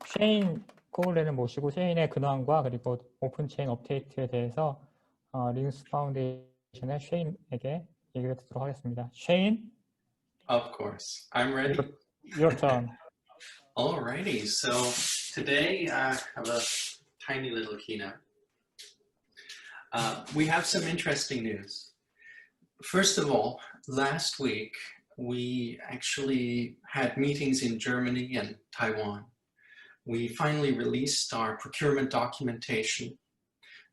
쉐인 코글렌을 모시고 쉐인의 근황과 그리고 오픈체인 업데이트에 대해서 리눅스 파운데이션의 쉐인에게 얘기를 듣도록 하겠습니다. 쉐인? Of course. I'm ready. Your turn. Alrighty, so today I have a tiny little keynote. We have some interesting news. First of all, last week we actually had meetings in Germany and Taiwan. We finally released our procurement documentation.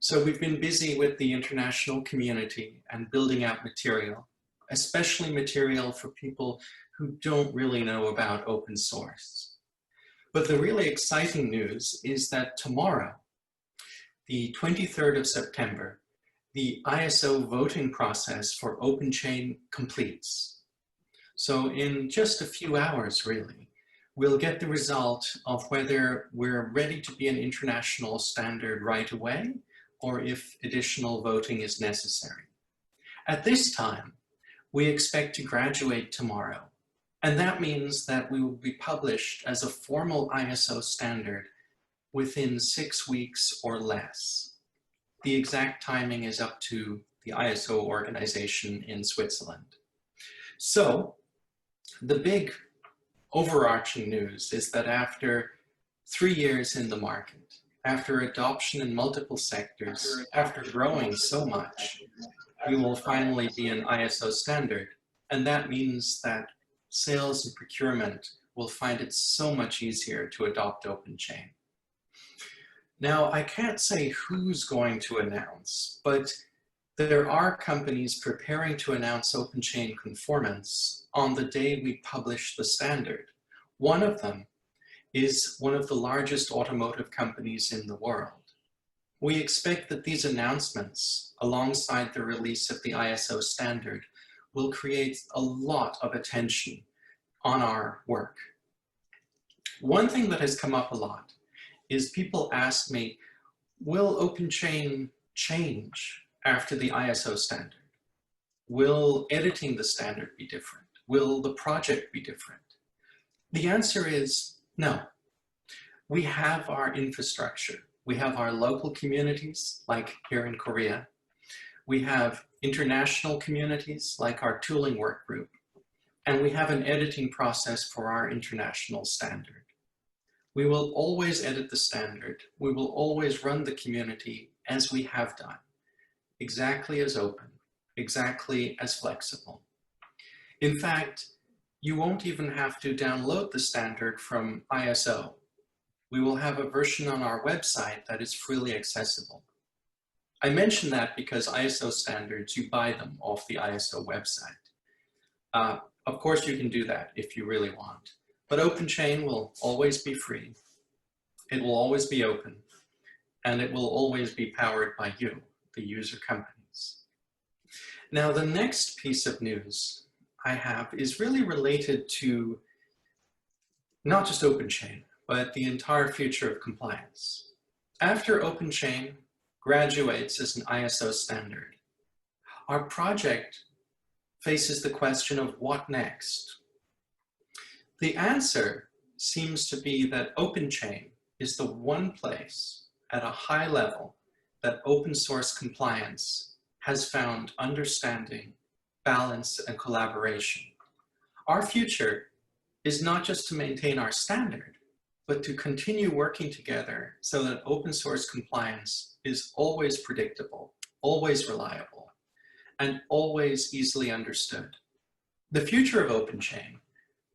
So we've been busy with the international community and building out material, especially material for people who don't really know about open source. But the really exciting news is that tomorrow, the 23rd of September, the ISO voting process for OpenChain completes. So in just a few hours, really, we'll get the result of whether we're ready to be an international standard right away or if additional voting is necessary. At this time, we expect to graduate tomorrow, and that means that we will be published as a formal ISO standard within 6 weeks or less. The exact timing is up to the ISO organization in Switzerland. So the big overarching news is that after 3 years in the market, after adoption in multiple sectors, after growing so much, we will finally be an ISO standard. And that means that sales and procurement will find it so much easier to adopt OpenChain. Now, I can't say who's going to announce, but there are companies preparing to announce OpenChain conformance on the day we publish the standard. One of them is one of the largest automotive companies in the world. We expect that these announcements, alongside the release of the ISO standard, will create a lot of attention on our work. One thing that has come up a lot is people ask me, will OpenChain change after the ISO standard? Will editing the standard be different? Will the project be different? The answer is no. We have our infrastructure. We have our local communities, like here in Korea. We have international communities, like our tooling work group. And we have an editing process for our international standard. We will always edit the standard. We will always run the community as we have done, exactly as open, exactly as flexible. In fact, you won't even have to download the standard from ISO. We will have a version on our website that is freely accessible. I mention that because ISO standards, you buy them off the ISO website. Of course, you can do that if you really want. But OpenChain will always be free. It will always be open. And it will always be powered by you, the user companies. Now, the next piece of news I have is really related to not just OpenChain, but the entire future of compliance. After OpenChain graduates as an ISO standard, our project faces the question of what next? The answer seems to be that OpenChain is the one place at a high level that open source compliance has found understanding, balance, and collaboration. Our future is not just to maintain our standard, but to continue working together so that open source compliance is always predictable, always reliable, and always easily understood. The future of OpenChain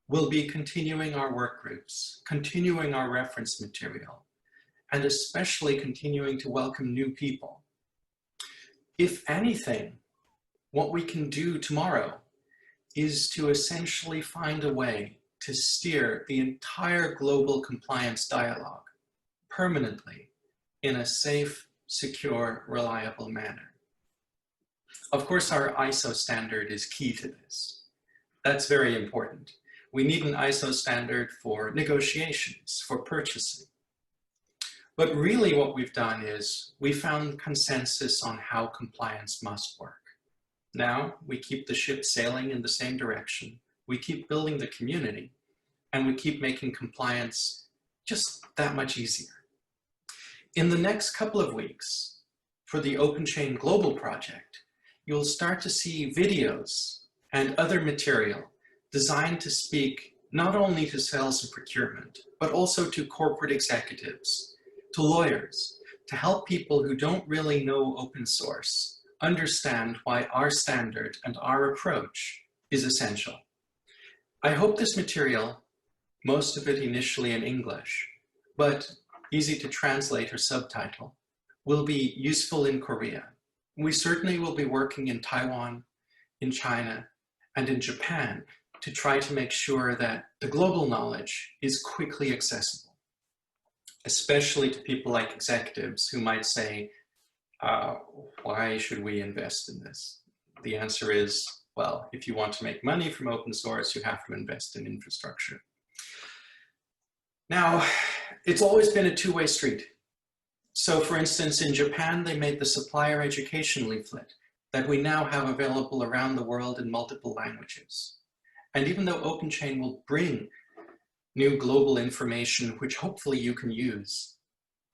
will be continuing our work groups, continuing our reference material, and especially continuing to welcome new people. If anything, what we can do tomorrow is to essentially find a way to steer the entire global compliance dialogue permanently in a safe, secure, reliable manner. Of course, our ISO standard is key to this. That's very important. We need an ISO standard for negotiations, for purchasing. But really what we've done is we found consensus on how compliance must work. Now we keep the ship sailing in the same direction. We keep building the community, and we keep making compliance just that much easier. In the next couple of weeks, for the OpenChain Global Project, you'll start to see videos and other material designed to speak not only to sales and procurement, but also to corporate executives, to lawyers, to help people who don't really know open source understand why our standard and our approach is essential. I hope this material, most of it initially in English, but easy to translate or subtitle, will be useful in Korea. We certainly will be working in Taiwan, in China, and in Japan to try to make sure that the global knowledge is quickly accessible, especially to people like executives who might say, why should we invest in this? The answer is, well, if you want to make money from open source, you have to invest in infrastructure. Now, it's always been a two-way street. So for instance, in Japan, they made the supplier education leaflet that we now have available around the world in multiple languages. And even though OpenChain will bring new global information, which hopefully you can use,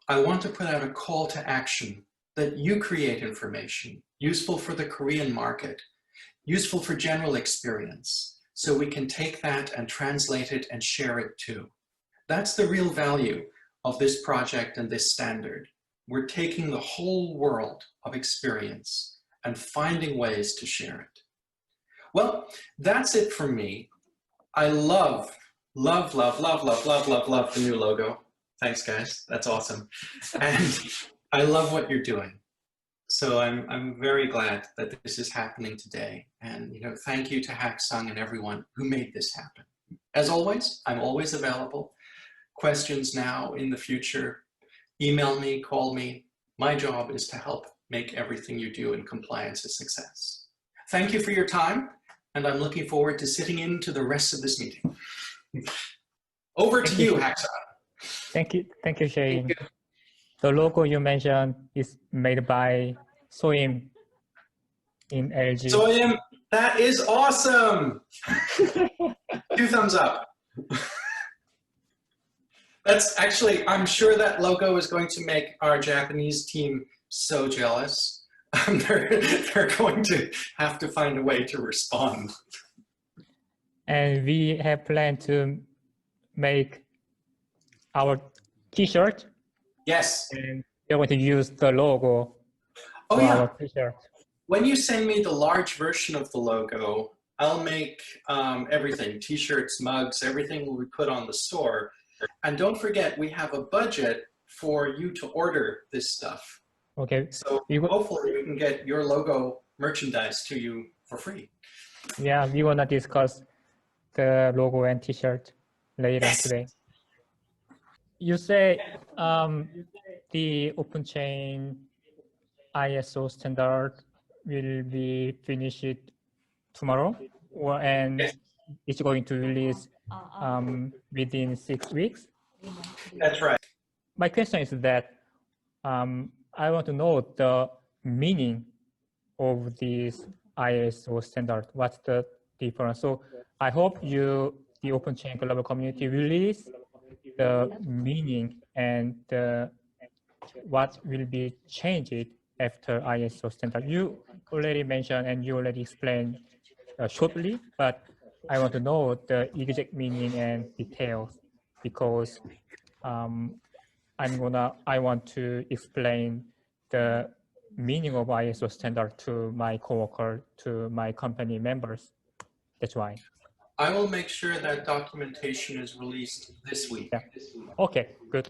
I want to put out a call to action that you create information useful for the Korean market, useful for general experience, so we can take that and translate it and share it too. That's the real value of this project and this standard. We're taking the whole world of experience and finding ways to share it. Well, that's it for me. I love the new logo. Thanks, guys. That's awesome. And I love what you're doing. So I'm very glad that this is happening today. And thank you to Haksung and everyone who made this happen. As always, I'm always available. Questions now, in the future, email me, call me. My job is to help make everything you do in compliance a success. Thank you for your time, and I'm looking forward to sitting into the rest of this meeting. Over to you, Haksung. Thank you, Shane. The logo you mentioned is made by Soim in LG. Soim, that is awesome. 2 thumbs up. That's actually, I'm sure that logo is going to make our Japanese team so jealous. They're going to have to find a way to respond. And we have planned to make our t-shirt. Yes. And we're going to use the logo for our t-shirt. When you send me the large version of the logo, I'll make everything, t-shirts, mugs, everything we put on the store. And don't forget, we have a budget for you to order this stuff. Okay. So hopefully we can get your logo merchandise to you for free. Yeah, we want to discuss the logo and t-shirt later today. You say the OpenChain ISO standard will be finished tomorrow, and it's going to release within 6 weeks? That's right. My question is that I want to know the meaning of this ISO standard. What's the difference? So I hope the OpenChain global community release the meaning and what will be changed after ISO standard. You already mentioned and you already explained shortly, but I want to know the exact meaning and details, because I want to explain the meaning of ISO standard to my coworker, to my company members. That's why. I will make sure that documentation is released this week. Yeah. Okay, good.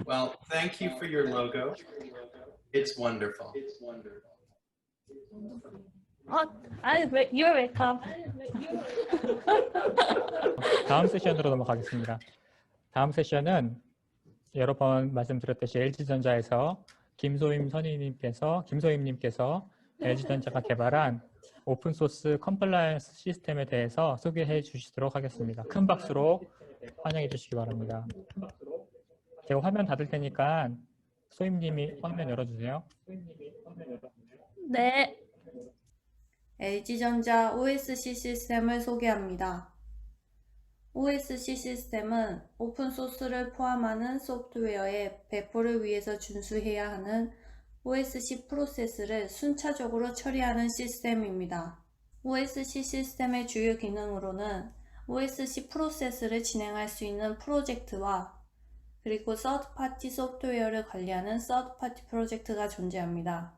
Well, thank you for your logo. It's wonderful. You're welcome. 다음 세션으로 넘어가겠습니다. 다음 세션은 여러 번 말씀드렸듯이 LG전자에서 김소임님께서 LG전자가 개발한 오픈소스 컴플라이언스 시스템에 대해서 소개해 주시도록 하겠습니다. 큰 박수로 환영해 주시기 바랍니다. 제가 화면 닫을 테니까 소임님이 화면 열어주세요. 네. LG전자 OSC 시스템을 소개합니다. OSC 시스템은 오픈소스를 포함하는 소프트웨어의 배포를 위해서 준수해야 하는 OSC 프로세스를 순차적으로 처리하는 시스템입니다. OSC 시스템의 주요 기능으로는 OSC 프로세스를 진행할 수 있는 프로젝트와 그리고 서드파티 소프트웨어를 관리하는 서드파티 프로젝트가 존재합니다.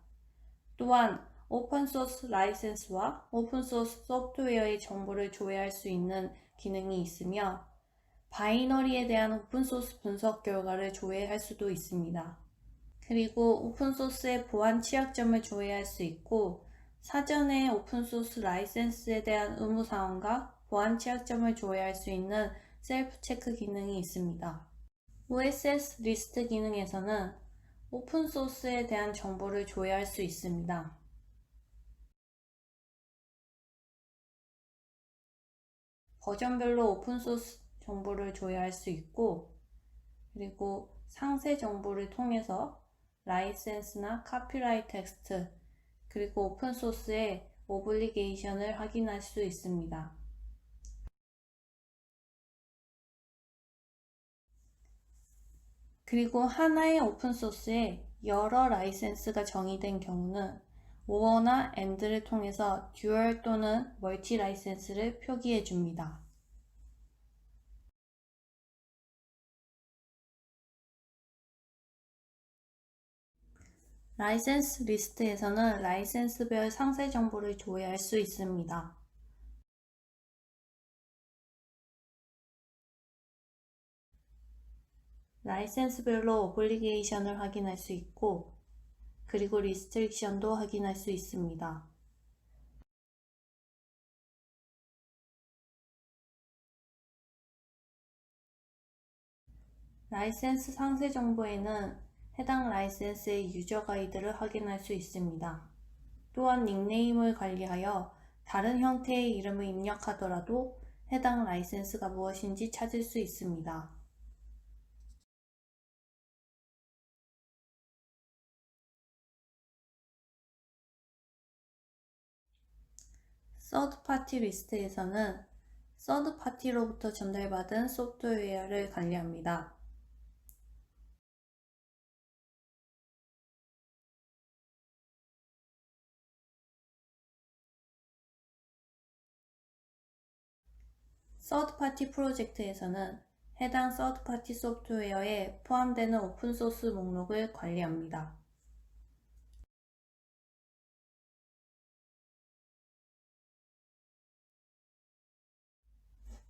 또한 오픈소스 라이센스와 오픈소스 소프트웨어의 정보를 조회할 수 있는 기능이 있으며 바이너리에 대한 오픈소스 분석 결과를 조회할 수도 있습니다. 그리고 오픈소스의 보안 취약점을 조회할 수 있고 사전에 오픈소스 라이센스에 대한 의무사항과 보안 취약점을 조회할 수 있는 셀프 체크 기능이 있습니다. OSS 리스트 기능에서는 오픈소스에 대한 정보를 조회할 수 있습니다. 버전별로 오픈소스 정보를 조회할 수 있고 그리고 상세 정보를 통해서 라이센스나 카피라이트 텍스트 그리고 오픈소스의 오블리게이션을 확인할 수 있습니다. 그리고 하나의 오픈소스에 여러 라이센스가 정의된 경우는 or나 and를 통해서 듀얼 또는 멀티 라이센스를 표기해 줍니다. 라이센스 리스트에서는 라이센스별 상세 정보를 조회할 수 있습니다. 라이센스별로 오블리게이션을 확인할 수 있고 그리고 리스트릭션도 확인할 수 있습니다. 라이센스 상세 정보에는 해당 라이센스의 유저 가이드를 확인할 수 있습니다. 또한 닉네임을 관리하여 다른 형태의 이름을 입력하더라도 해당 라이센스가 무엇인지 찾을 수 있습니다. 서드파티 리스트에서는 서드파티로부터 전달받은 소프트웨어를 관리합니다. 서드파티 프로젝트에서는 해당 서드파티 소프트웨어에 포함되는 오픈소스 목록을 관리합니다.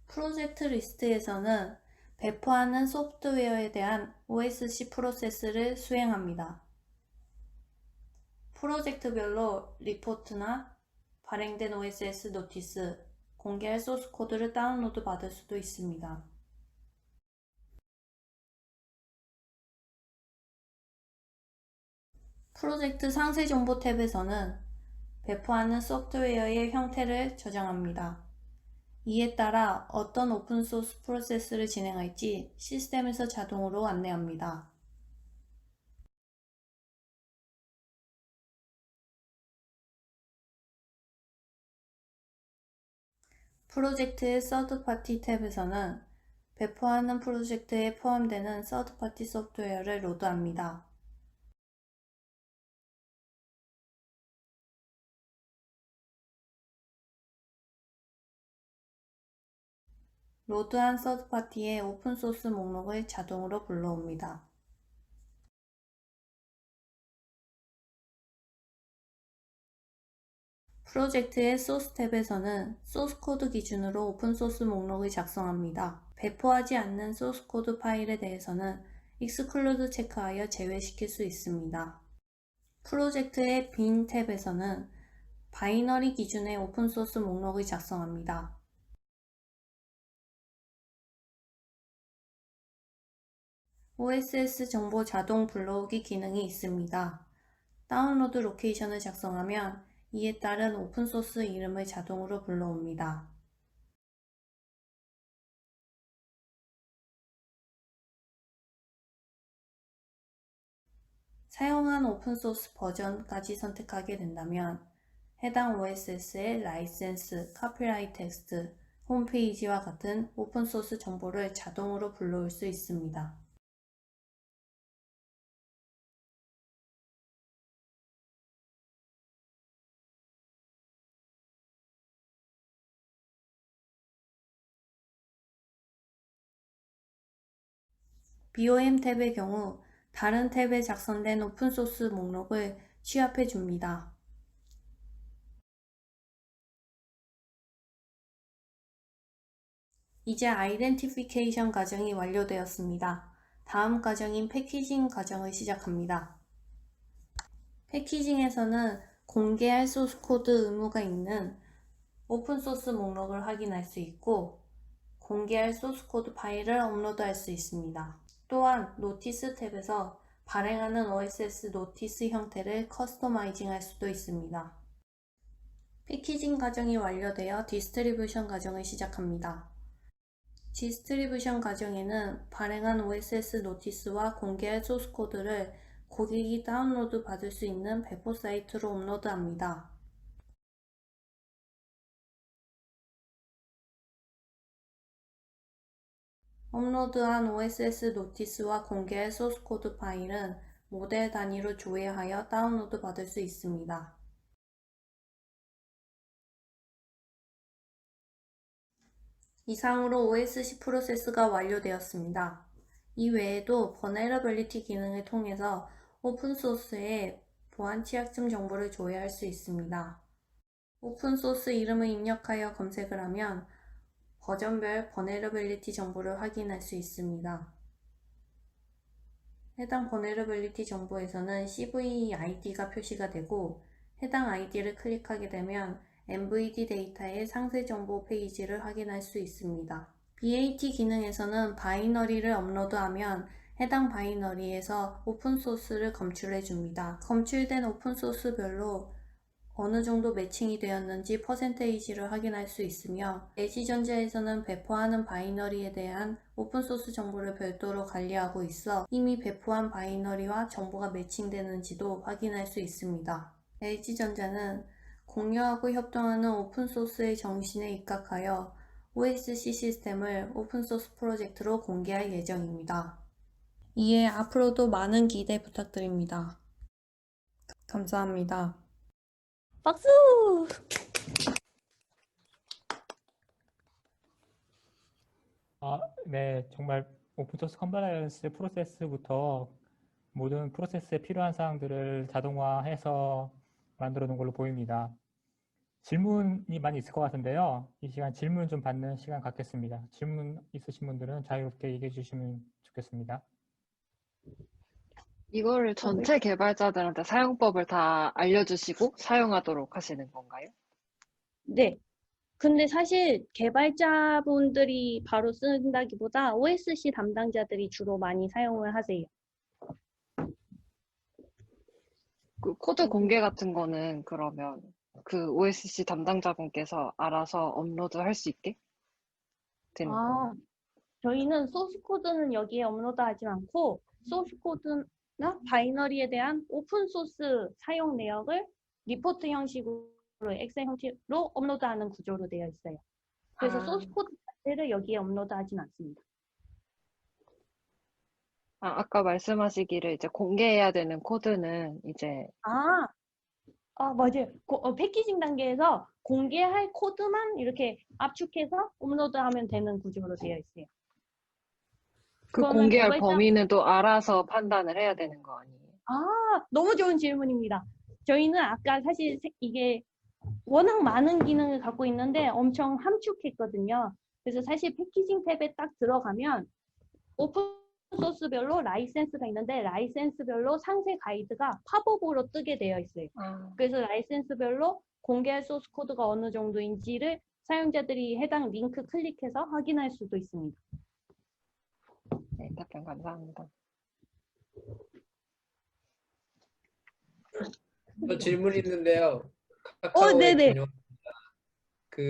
프로젝트 리스트에서는 배포하는 소프트웨어에 대한 OSC 프로세스를 수행합니다. 프로젝트별로 리포트나 발행된 OSS 노티스, 공개할 소스 코드를 다운로드 받을 수도 있습니다. 프로젝트 상세 정보 탭에서는 배포하는 소프트웨어의 형태를 저장합니다. 이에 따라 어떤 오픈소스 프로세스를 진행할지 시스템에서 자동으로 안내합니다. 프로젝트의 서드파티 탭에서는 배포하는 프로젝트에 포함되는 서드파티 소프트웨어를 로드합니다. 로드한 서드파티의 오픈소스 목록을 자동으로 불러옵니다. 프로젝트의 소스 탭에서는 소스 코드 기준으로 오픈소스 목록을 작성합니다. 배포하지 않는 소스 코드 파일에 대해서는 exclude 체크하여 제외시킬 수 있습니다. 프로젝트의 bin 탭에서는 바이너리 기준의 오픈소스 목록을 작성합니다. OSS 정보 자동 불러오기 기능이 있습니다. 다운로드 로케이션을 작성하면 이에 따른 오픈소스 이름을 자동으로 불러옵니다. 사용한 오픈소스 버전까지 선택하게 된다면 해당 OSS의 라이센스, 카피라이트 텍스트, 홈페이지와 같은 오픈소스 정보를 자동으로 불러올 수 있습니다. BOM 탭의 경우 다른 탭에 작성된 오픈소스 목록을 취합해 줍니다. 이제 아이덴티피케이션 과정이 완료되었습니다. 다음 과정인 패키징 과정을 시작합니다. 패키징에서는 공개할 소스 코드 의무가 있는 오픈소스 목록을 확인할 수 있고 공개할 소스 코드 파일을 업로드할 수 있습니다. 또한 노티스 탭에서 발행하는 OSS 노티스 형태를 커스터마이징 할 수도 있습니다. 패키징 과정이 완료되어 디스트리뷰션 과정을 시작합니다. 디스트리뷰션 과정에는 발행한 OSS 노티스와 공개할 소스 코드를 고객이 다운로드 받을 수 있는 배포 사이트로 업로드합니다. 업로드한 OSS 노티스와 공개할 소스 코드 파일은 모델 단위로 조회하여 다운로드 받을 수 있습니다. 이상으로 OSC 프로세스가 완료되었습니다. 이 외에도 Vulnerability 기능을 통해서 오픈소스의 보안 취약점 정보를 조회할 수 있습니다. 오픈소스 이름을 입력하여 검색을 하면 버전별 Vulnerability 정보를 확인할 수 있습니다. 해당 Vulnerability 정보에서는 CVID가 표시가 되고 해당 ID를 클릭하게 되면 MVD 데이터의 상세 정보 페이지를 확인할 수 있습니다. BAT 기능에서는 바이너리를 업로드하면 해당 바이너리에서 오픈소스를 검출해 줍니다. 검출된 오픈소스별로 어느 정도 매칭이 되었는지 퍼센테이지를 확인할 수 있으며 LG전자에서는 배포하는 바이너리에 대한 오픈소스 정보를 별도로 관리하고 있어 이미 배포한 바이너리와 정보가 매칭되는지도 확인할 수 있습니다. LG전자는 공유하고 협동하는 오픈소스의 정신에 입각하여 OSC 시스템을 오픈소스 프로젝트로 공개할 예정입니다. 이에 앞으로도 많은 기대 부탁드립니다. 감사합니다. 박수! 네, 정말 오픈소스 컴플라이언스 프로세스부터 모든 프로세스에 필요한 사항들을 자동화해서 만들어 놓은 걸로 보입니다. 질문이 많이 있을 것 같은데요. 이 시간 질문 좀 받는 시간 갖겠습니다. 질문 있으신 분들은 자유롭게 얘기해 주시면 좋겠습니다. 이거를 전체 개발자들한테 사용법을 다 알려주시고 사용하도록 하시는 건가요? 네. 근데 사실 개발자분들이 바로 쓴다기보다 OSC 담당자들이 주로 많이 사용을 하세요. 그 코드 공개 같은 거는 그러면 그 OSC 담당자분께서 알아서 업로드 할 수 있게 되는 건가요? 저희는 소스 코드는 여기에 업로드하지 않고 소스 코드나 바이너리에 대한 오픈 소스 사용 내역을 리포트 형식으로 엑셀 형식으로 업로드하는 구조로 되어 있어요. 그래서 소스 코드 자체를 여기에 업로드하진 않습니다. 아까 말씀하시기를 이제 공개해야 되는 코드는 이제 맞아요. 패키징 단계에서 공개할 코드만 이렇게 압축해서 업로드하면 되는 구조로 되어 있어요. 그 그러면 공개할 개발자- 범위는 또 알아서 판단을 해야 되는 거 아니에요? 너무 좋은 질문입니다. 저희는 아까 사실 이게 워낙 많은 기능을 갖고 있는데 엄청 함축했거든요. 그래서 사실 패키징 탭에 딱 들어가면 오픈 소스별로 라이센스가 있는데 라이센스별로 상세 가이드가 팝업으로 뜨게 되어 있어요. 그래서 라이센스별로 공개할 소스 코드가 어느 정도인지를 사용자들이 해당 링크 클릭해서 확인할 수도 있습니다. 네, 답변 감사합니다. 저 질문 있는데요. 카카오의 네네. 전용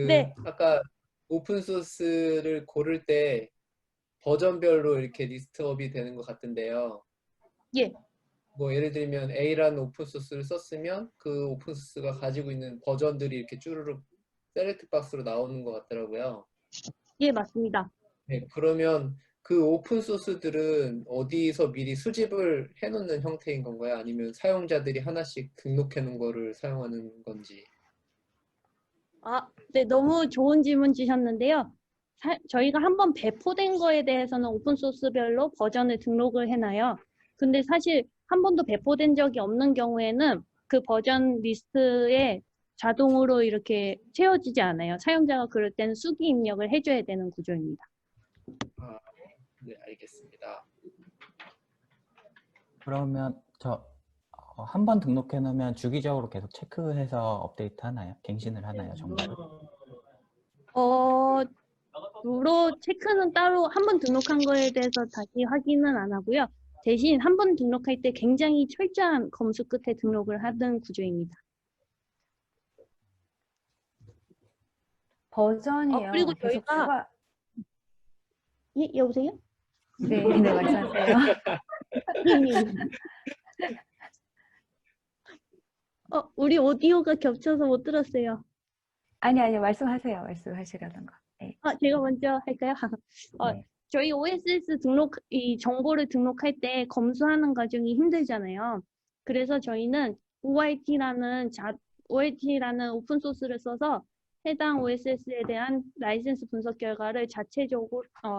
네. 아까 오픈 소스를 고를 때 버전별로 이렇게 리스트업이 되는 것 같은데요. 예. 뭐 예를 들면 A라는 오픈 소스를 썼으면 그 오픈 소스가 가지고 있는 버전들이 이렇게 쭈루룩 셀렉트 박스로 나오는 것 같더라고요. 예, 맞습니다. 네, 그러면 그 오픈 소스들은 어디서 미리 수집을 해놓는 형태인 건가요? 아니면 사용자들이 하나씩 등록해 놓은 거를 사용하는 건지? 네, 너무 좋은 질문 주셨는데요. 저희가 한번 배포된 거에 대해서는 오픈소스별로 버전을 등록을 해놔요. 근데 사실 한 번도 배포된 적이 없는 경우에는 그 버전 리스트에 자동으로 이렇게 채워지지 않아요. 사용자가 그럴 때는 수기 입력을 해줘야 되는 구조입니다. 아, 네, 알겠습니다. 그러면 한 번 등록해 놓으면 주기적으로 계속 체크해서 업데이트 하나요? 갱신을 하나요, 정보를? 주로 체크는 따로 한 번 등록한 거에 대해서 다시 확인은 안 하고요. 대신 한 번 등록할 때 굉장히 철저한 검수 끝에 등록을 하는 구조입니다. 버전이요. 그리고 계속 저희가- 추가. 예, 여보세요? 네, 네, 말씀하세요. 우리 오디오가 겹쳐서 못 들었어요. 아니, 말씀하세요. 말씀하시려던 거. 네. 제가 먼저 할까요? 네. 저희 OSS 이 정보를 등록할 때 검수하는 과정이 힘들잖아요. 그래서 저희는 OIT라는 오픈소스를 써서 해당 OSS에 대한 라이센스 분석 결과를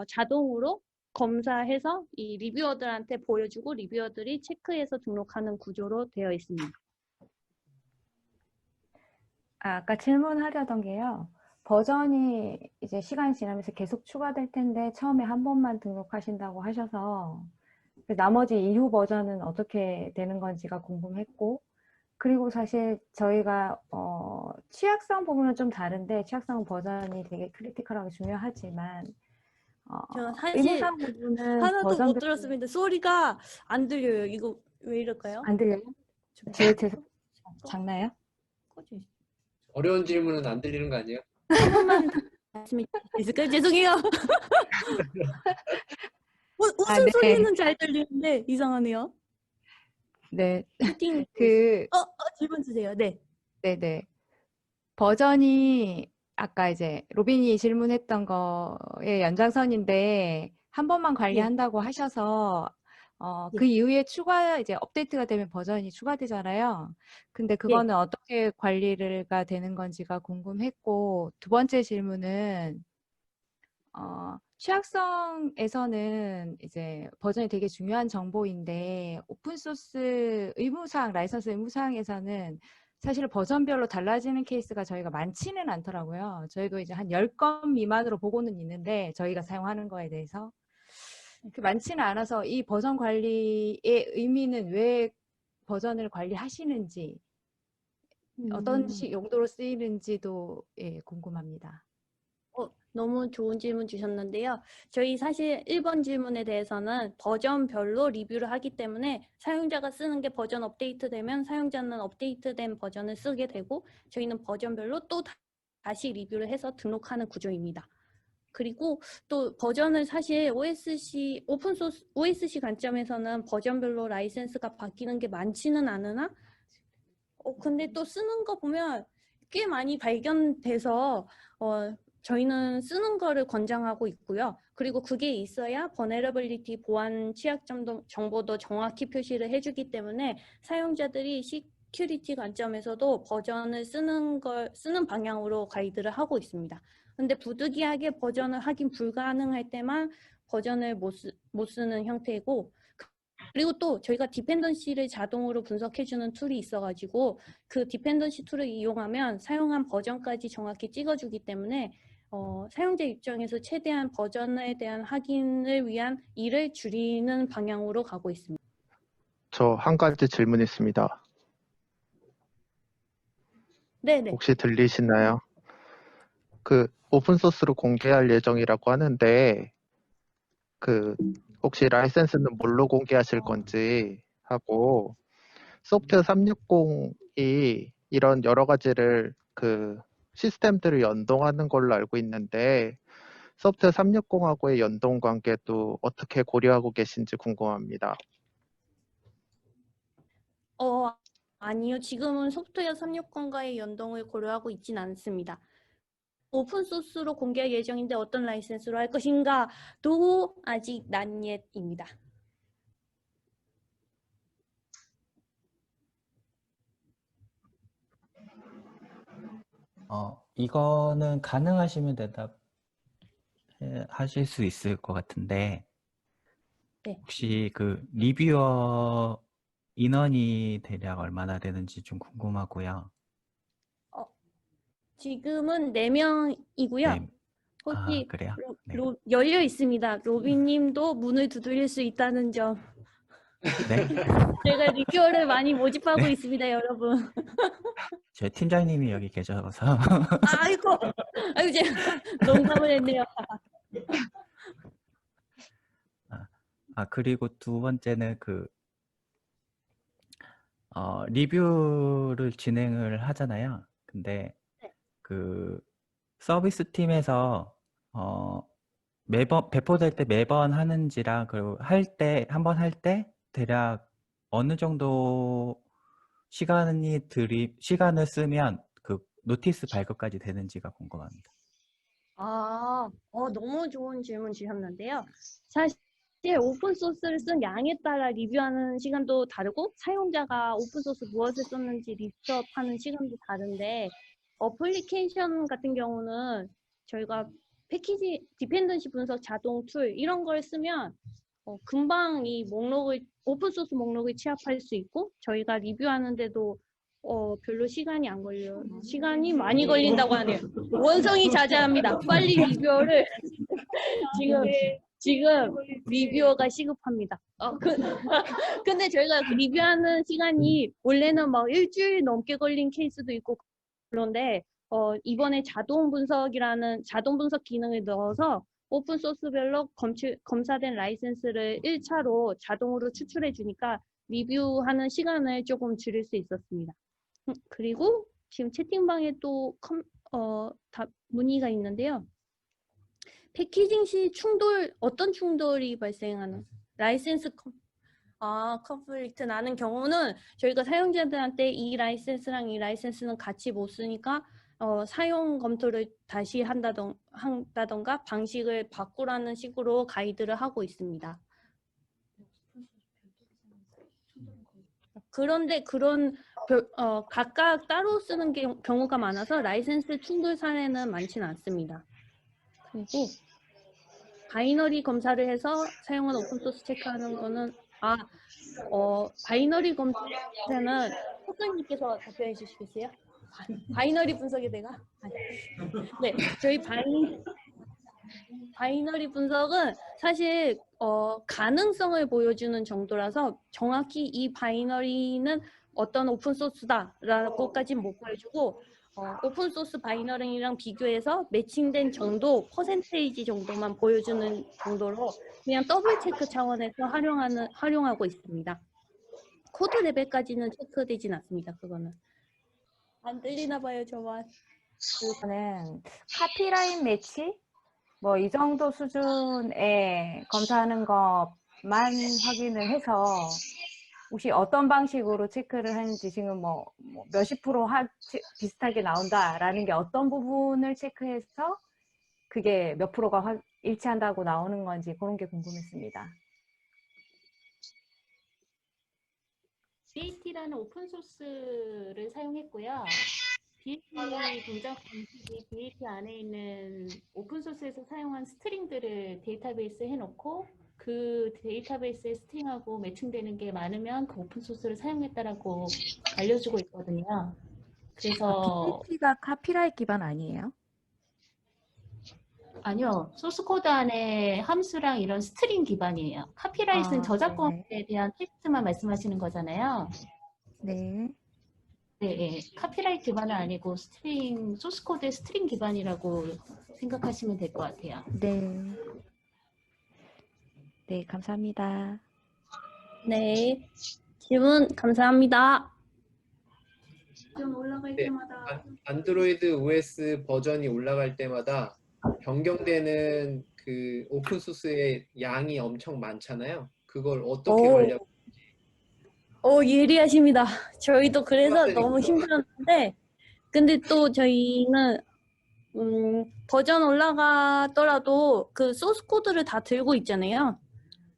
자동으로 검사해서 이 리뷰어들한테 보여주고 리뷰어들이 체크해서 등록하는 구조로 되어 있습니다. 아까 질문하려던 게요. 버전이 이제 시간이 지나면서 계속 추가될 텐데 처음에 한 번만 등록하신다고 하셔서 나머지 이후 버전은 어떻게 되는 건지가 궁금했고, 그리고 사실 저희가 취약성 부분은 좀 다른데 취약성 버전이 되게 크리티컬하고 중요하지만 저 사실 의무사항 부분은 하나도 못 버전별로 들었습니다. 소리가 안 들려요. 이거 왜 이럴까요? 안 들려요? 제 작나요? 어려운 질문은 안 들리는 거 아니에요? 한 번만 말씀해 주실 수 있을까요? 죄송해요. 웃음 네. 소리는 잘 들리는데 이상하네요. 네. 채팅 질문 주세요. 네. 네네. 버전이 아까 이제 로빈이 질문했던 거의 연장선인데 한 번만 관리한다고 하셔서 그 이후에 이제 업데이트가 되면 버전이 추가되잖아요. 근데 그거는 어떻게 관리가 되는 건지가 궁금했고, 두 번째 질문은 취약성에서는 이제 버전이 되게 중요한 정보인데 오픈소스 라이선스 의무사항에서는 사실 버전별로 달라지는 케이스가 저희가 많지는 않더라고요. 저희도 이제 한 10건 미만으로 보고는 있는데 저희가 사용하는 거에 대해서 많지는 않아서 이 버전 관리의 의미는 왜 버전을 관리하시는지, 어떤 용도로 쓰이는지도 궁금합니다. 너무 좋은 질문 주셨는데요. 저희 사실 1번 질문에 대해서는 버전별로 리뷰를 하기 때문에 사용자가 쓰는 게 버전 업데이트되면 사용자는 업데이트된 버전을 쓰게 되고 저희는 버전별로 또 다시 리뷰를 해서 등록하는 구조입니다. 그리고 또 버전을 사실 오픈소스 OSC 관점에서는 버전별로 라이센스가 바뀌는 게 많지는 않으나 근데 또 쓰는 거 보면 꽤 많이 발견돼서 저희는 쓰는 거를 권장하고 있고요. 그리고 그게 있어야 vulnerability 보안 취약 정보도 정확히 표시를 해주기 때문에 사용자들이 시큐리티 관점에서도 버전을 쓰는 방향으로 가이드를 하고 있습니다. 근데 부득이하게 버전을 확인 불가능할 때만 버전을 못 쓰는 형태이고, 그리고 또 저희가 디펜던시를 자동으로 분석해주는 툴이 있어가지고 그 디펜던시 툴을 이용하면 사용한 버전까지 정확히 찍어주기 때문에 사용자 입장에서 최대한 버전에 대한 확인을 위한 일을 줄이는 방향으로 가고 있습니다. 저 한 가지 질문 있습니다. 네네. 혹시 들리시나요? 그 오픈소스로 공개할 예정이라고 하는데 혹시 라이센스는 뭘로 공개하실 건지 하고, 소프트웨어 360이 이런 여러 가지를 시스템들을 연동하는 걸로 알고 있는데 소프트웨어 360하고의 연동 관계도 어떻게 고려하고 계신지 궁금합니다. 아니요. 지금은 소프트웨어 360과의 연동을 고려하고 있진 않습니다. 오픈 소스로 공개할 예정인데 어떤 라이센스로 할 것인가도 아직 난예입니다. 이거는 가능하시면 하실 수 있을 것 같은데, 네. 혹시 그 리뷰어 인원이 대략 얼마나 되는지 좀 궁금하고요. 지금은 4명이고요. 네. 혹시 그래요? 네. 열려 있습니다. 로빈님도 문을 두드릴 수 있다는 점. 네? 제가 리뷰어를 많이 모집하고 네. 있습니다, 여러분. 제 팀장님이 여기 계셔서. 아이고, 제가 농담을 했네요. 그리고 두 번째는 리뷰를 진행을 하잖아요. 근데 네. 그 서비스 팀에서 매번 배포될 때 매번 하는지랑, 그리고 한번 할 때 대략 어느 정도 시간을 쓰면 그 노티스 발급까지 되는지가 궁금합니다. 너무 좋은 질문 주셨는데요. 사실 오픈소스를 쓴 양에 따라 리뷰하는 시간도 다르고 사용자가 오픈소스 무엇을 썼는지 리스트업하는 시간도 다른데, 어플리케이션 같은 경우는 저희가 패키지, 디펜던시 분석 자동 툴 이런 걸 쓰면 금방 이 오픈소스 목록을 취합할 수 있고, 저희가 리뷰하는데도 별로 시간이 안 걸려요. 시간이 많이 걸린다고 하네요. 원성이 자제합니다. 빨리 리뷰어를 지금 리뷰어가 시급합니다. 근데 저희가 리뷰하는 시간이 원래는 막 일주일 넘게 걸린 케이스도 있고, 그런데 이번에 자동 분석 기능을 넣어서 오픈소스별로 검사된 라이센스를 1차로 자동으로 추출해 주니까 리뷰하는 시간을 조금 줄일 수 있었습니다. 그리고 지금 채팅방에 또 문의가 있는데요. 패키징 시 어떤 충돌이 발생하는 라이센스 컨플릭트 나는 경우는 저희가 사용자들한테 이 라이센스랑 이 라이센스는 같이 못 쓰니까 사용 검토를 다시 한다던가 방식을 바꾸라는 식으로 가이드를 하고 있습니다. 그런데 각각 따로 쓰는 경우가 많아서 라이센스 충돌 사례는 많지는 않습니다. 그리고 바이너리 검사를 해서 사용한 오픈소스 체크하는 거는 바이너리 검사는 호수님께서 답변해 주시겠어요? 바이너리 분석에 대가? 네, 저희 바이너리 분석은 사실 가능성을 보여주는 정도라서 정확히 이 바이너리는 어떤 오픈소스다라고까지는 못 보여주고, 오픈소스 바이너리랑 비교해서 매칭된 정도, 퍼센테이지 정도만 보여주는 정도로 그냥 더블 체크 차원에서 활용하고 있습니다. 코드 레벨까지는 체크되진 않습니다. 그거는. 안 들리나 봐요, 저만. 그거는 카피라인 매치? 뭐 이 정도 수준에 검사하는 것만 확인을 해서 혹시 어떤 방식으로 체크를 하는지, 지금 뭐 몇십 프로 비슷하게 나온다라는 게 어떤 부분을 체크해서 그게 몇 프로가 일치한다고 나오는 건지 그런 게 궁금했습니다. BAT라는 오픈소스를 사용했고요. BAT 동작 방식이 BAT 안에 있는 오픈소스에서 사용한 스트링들을 데이터베이스에 해놓고 그 데이터베이스에 스트링하고 매칭되는 게 많으면 그 오픈소스를 사용했다라고 알려주고 있거든요. 그래서 BAT가 카피라이트 기반 아니에요? 아니요, 소스코드 안에 함수랑 이런 스트링 기반이에요. 카피라이트는 저작권에 네. 대한 텍스트만 말씀하시는 거잖아요. 네. 네, 카피라이트 기반은 아니고 소스코드의 스트링 기반이라고 생각하시면 될 것 같아요. 네. 네, 감사합니다. 네, 질문 감사합니다. 올라갈 네, 때마다 안드로이드 OS 버전이 올라갈 때마다 변경되는 그 오픈소스의 양이 엄청 많잖아요. 그걸 어떻게 관리하고? 예리하십니다. 저희도 그래서 해봤으니까. 너무 힘들었는데, 근데 또 저희는 버전 올라가더라도 그 소스 코드를 다 들고 있잖아요.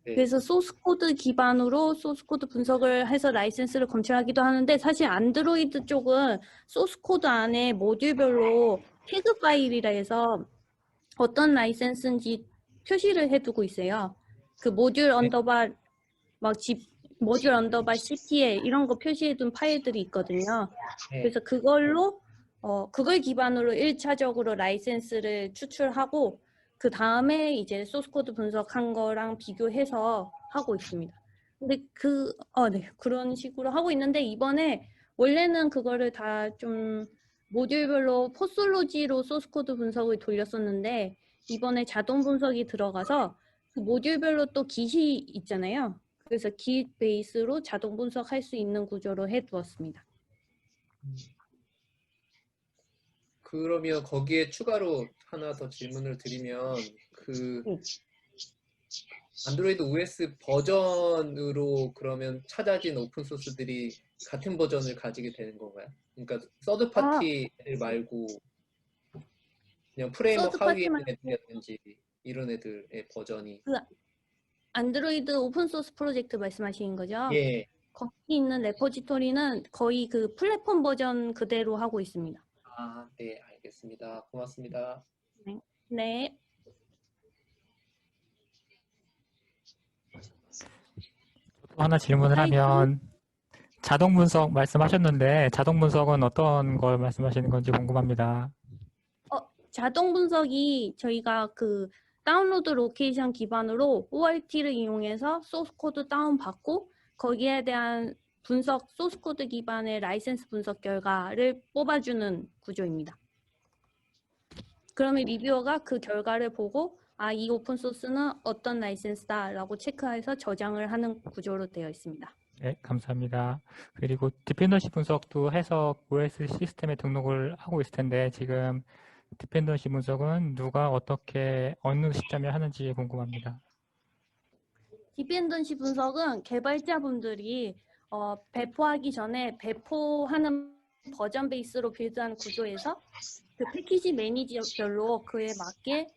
네. 그래서 소스 코드 기반으로 소스 코드 분석을 해서 라이센스를 검출하기도 하는데 사실 안드로이드 쪽은 소스 코드 안에 모듈별로 태그 파일이라 해서 어떤 라이센스인지 표시를 해두고 있어요. 그 모듈 언더바 모듈 언더바 CTA 이런 거 표시해둔 파일들이 있거든요. 네. 그래서 그걸 기반으로 1차적으로 라이센스를 추출하고 그 다음에 이제 소스 코드 분석한 거랑 비교해서 하고 있습니다. 근데 네, 그런 식으로 하고 있는데 이번에 원래는 그거를 다 좀 모듈별로 포솔로지로 소스 코드 분석을 돌렸었는데 이번에 자동 분석이 들어가서 그 모듈별로 또 깃이 있잖아요. 그래서 깃 베이스로 자동 분석할 수 있는 구조로 해두었습니다. 그러면 거기에 추가로 하나 더 질문을 드리면 그 안드로이드 OS 버전으로 그러면 찾아진 오픈 소스들이 같은 버전을 가지게 되는 건가요? 그러니까 서드 파티 애들 말고 그냥 프레임워크 서드 하위에 파티 있는 애들이었는지 이런 애들의 버전이 안드로이드 오픈 소스 프로젝트 말씀하시는 거죠? 예. 거기 있는 레포지토리는 거의 그 플랫폼 버전 그대로 하고 있습니다. 아, 네, 알겠습니다. 고맙습니다. 네. 또 하나 질문을 하면 자동 분석 말씀하셨는데 자동 분석은 어떤 걸 말씀하시는 건지 궁금합니다. 자동 분석이 저희가 그 다운로드 로케이션 기반으로 ORT를 이용해서 소스 코드 다운받고 거기에 대한 분석 소스 코드 기반의 라이센스 분석 결과를 뽑아주는 구조입니다. 그러면 리뷰어가 그 결과를 보고 이 오픈 소스는 어떤 라이센스다라고 체크해서 저장을 하는 구조로 되어 있습니다. 네, 감사합니다. 그리고 디펜던시 분석도 해서 OS 시스템에 등록을 하고 있을 텐데 지금 디펜던시 분석은 누가 어떻게 어느 시점에 하는지 궁금합니다. 디펜던시 분석은 개발자분들이 배포하기 전에 배포하는 버전 베이스로 빌드한 구조에서 그 패키지 매니저별로 그에 맞게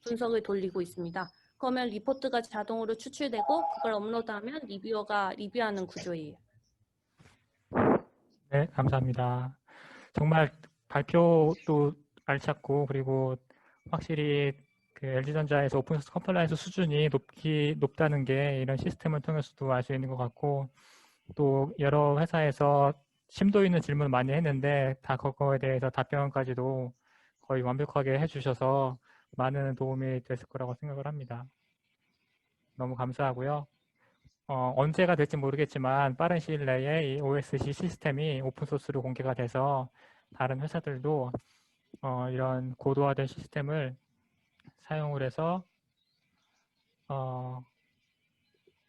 분석을 돌리고 있습니다. 그러면 리포트가 자동으로 추출되고 그걸 업로드하면 리뷰어가 리뷰하는 구조예요. 네, 감사합니다. 정말 발표도 알찼고 그리고 확실히 그 LG전자에서 오픈소스 컴플라이언스 수준이 높다는 게 이런 시스템을 통해서도 알 수 있는 것 같고 또 여러 회사에서 심도 있는 질문 많이 했는데 다 그거에 대해서 답변까지도 거의 완벽하게 해주셔서 많은 도움이 됐을 거라고 생각을 합니다. 너무 감사하고요. 언제가 될지 모르겠지만 빠른 시일 내에 이 OSC 시스템이 오픈소스로 공개가 돼서 다른 회사들도 이런 고도화된 시스템을 사용을 해서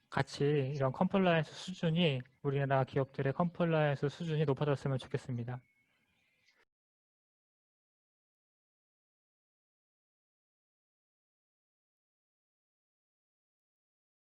같이 이런 컴플라이언스 수준이 우리나라 기업들의 컴플라이언스 수준이 높아졌으면 좋겠습니다.